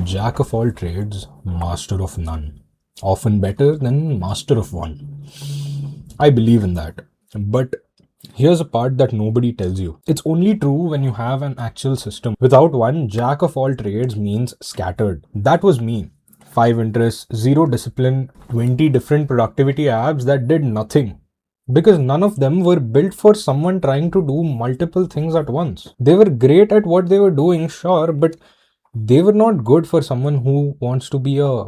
Jack of all trades, master of none. Often better than master of one. I believe in that. But here's a part that nobody tells you. It's only true when you have an actual system. Without one, jack of all trades means scattered. That was me. 5 interests, zero discipline, 20 different productivity apps that did nothing. Because none of them were built for someone trying to do multiple things at once. They were great at what they were doing, sure, but they were not good for someone who wants to be a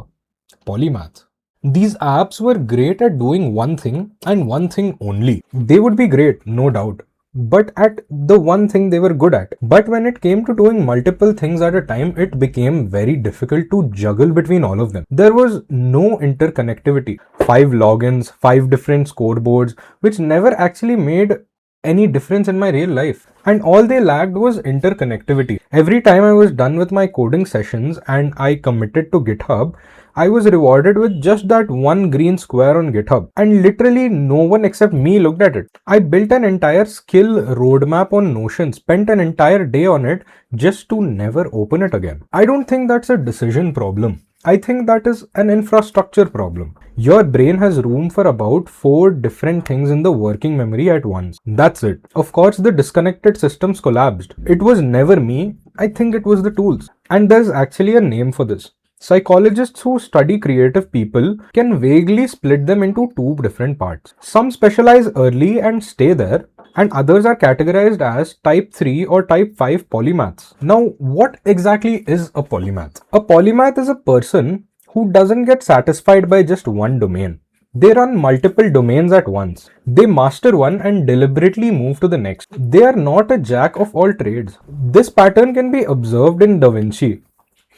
polymath. These apps were great at doing one thing and one thing only. They would be great, no doubt, but at the one thing they were good at. But when it came to doing multiple things at a time, it became very difficult to juggle between all of them. There was no interconnectivity. 5 logins, 5 different scoreboards, which never actually made any difference in my real life. And all they lacked was interconnectivity. Every time I was done with my coding sessions and I committed to GitHub, I was rewarded with just that one green square on GitHub. And literally no one except me looked at it. I built an entire skill roadmap on Notion, spent an entire day on it just to never open it again. I don't think that's a decision problem. I think that is an infrastructure problem. Your brain has room for about 4 different things in the working memory at once. That's it. Of course, the disconnected systems collapsed. It was never me. I think it was the tools. And there's actually a name for this. Psychologists who study creative people can vaguely split them into 2 different parts. Some specialize early and stay there, and others are categorized as type 3 or type 5 polymaths. Now, what exactly is a polymath? A polymath is a person who doesn't get satisfied by just one domain. They run multiple domains at once. They master one and deliberately move to the next. They are not a jack of all trades. This pattern can be observed in Da Vinci.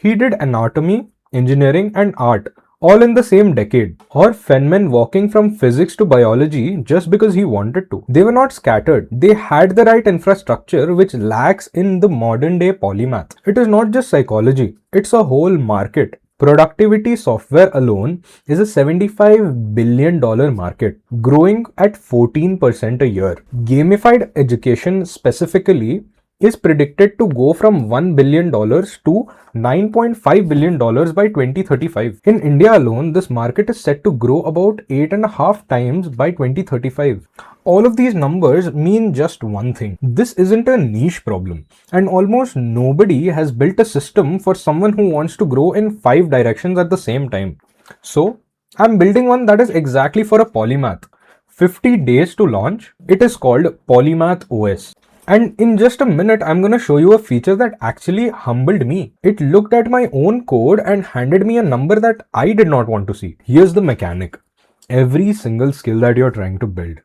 He did anatomy, engineering, and art all in the same decade. Or Feynman walking from physics to biology just because he wanted to. They were not scattered. They had the right infrastructure which lacks in the modern day polymath. It is not just psychology. It's a whole market. Productivity software alone is a $75 billion market, growing at 14% a year. Gamified education specifically is predicted to go from $1 billion to $9.5 billion by 2035. In India alone, this market is set to grow about 8.5 times by 2035. All of these numbers mean just one thing. This isn't a niche problem, and almost nobody has built a system for someone who wants to grow in 5 directions at the same time. So, I'm building one that is exactly for a polymath. 50 days to launch. It is called Polymath OS. And in just a minute, I'm going to show you a feature that actually humbled me. It looked at my own code and handed me a number that I did not want to see. Here's the mechanic. Every single skill that you're trying to build,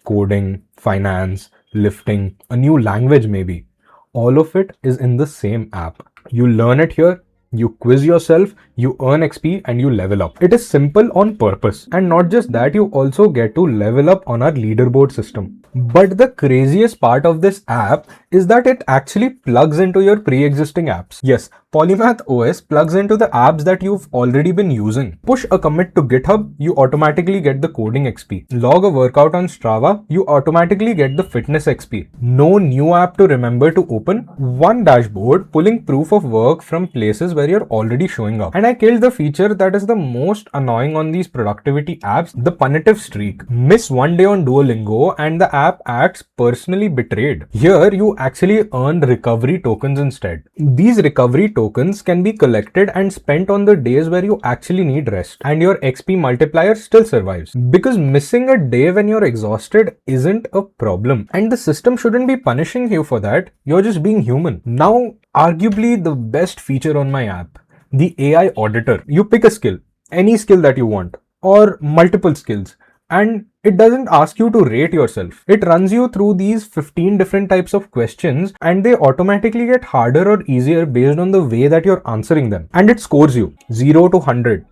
coding, finance, lifting, a new language maybe, all of it is in the same app. You learn it here, you quiz yourself, you earn XP, and you level up. It is simple on purpose. And not just that, you also get to level up on our leaderboard system. But the craziest part of this app is that it actually plugs into your pre-existing apps. Yes, Polymath OS plugs into the apps that you've already been using. Push a commit to GitHub, you automatically get the coding XP. Log a workout on Strava, you automatically get the fitness XP. No new app to remember to open. One dashboard pulling proof of work from places where you're already showing up. And I killed the feature that is the most annoying on these productivity apps, the punitive streak. Miss one day on Duolingo and the app acts personally betrayed. Here, you actually earn recovery tokens instead. These recovery tokens can be collected and spent on the days where you actually need rest, and your XP multiplier still survives. Because missing a day when you're exhausted isn't a problem, and the system shouldn't be punishing you for that. You're just being human. Now, arguably the best feature on my app, the AI auditor. You pick a skill, any skill that you want, or multiple skills, and it doesn't ask you to rate yourself. It runs you through these 15 different types of questions, and they automatically get harder or easier based on the way that you're answering them. And it scores you 0 to 100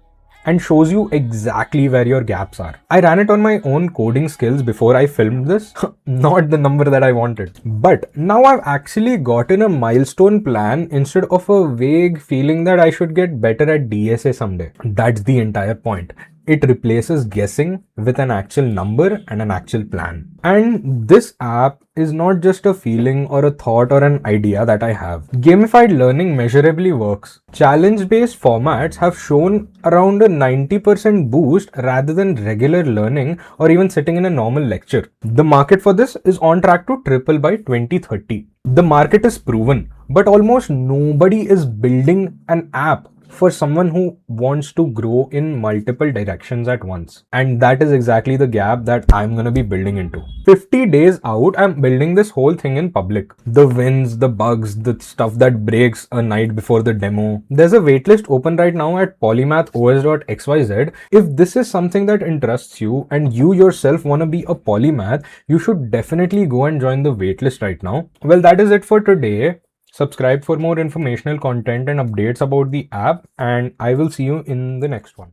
and shows you exactly where your gaps are. I ran it on my own coding skills before I filmed this, not the number that I wanted. But now I've actually gotten a milestone plan instead of a vague feeling that I should get better at DSA someday. That's the entire point. It replaces guessing with an actual number and an actual plan. And this app is not just a feeling or a thought or an idea that I have. Gamified learning measurably works. Challenge-based formats have shown around a 90% boost rather than regular learning or even sitting in a normal lecture. The market for this is on track to triple by 2030. The market is proven, but almost nobody is building an app for someone who wants to grow in multiple directions at once. And that is exactly the gap that I'm gonna be building into. 50 days out, I'm building this whole thing in public. The wins, the bugs, the stuff that breaks a night before the demo. There's a waitlist open right now at polymathos.xyz. If this is something that interests you and you yourself want to be a polymath, you should definitely go and join the waitlist right now. Well, that is it for today. Subscribe for more informational content and updates about the app, and I will see you in the next one.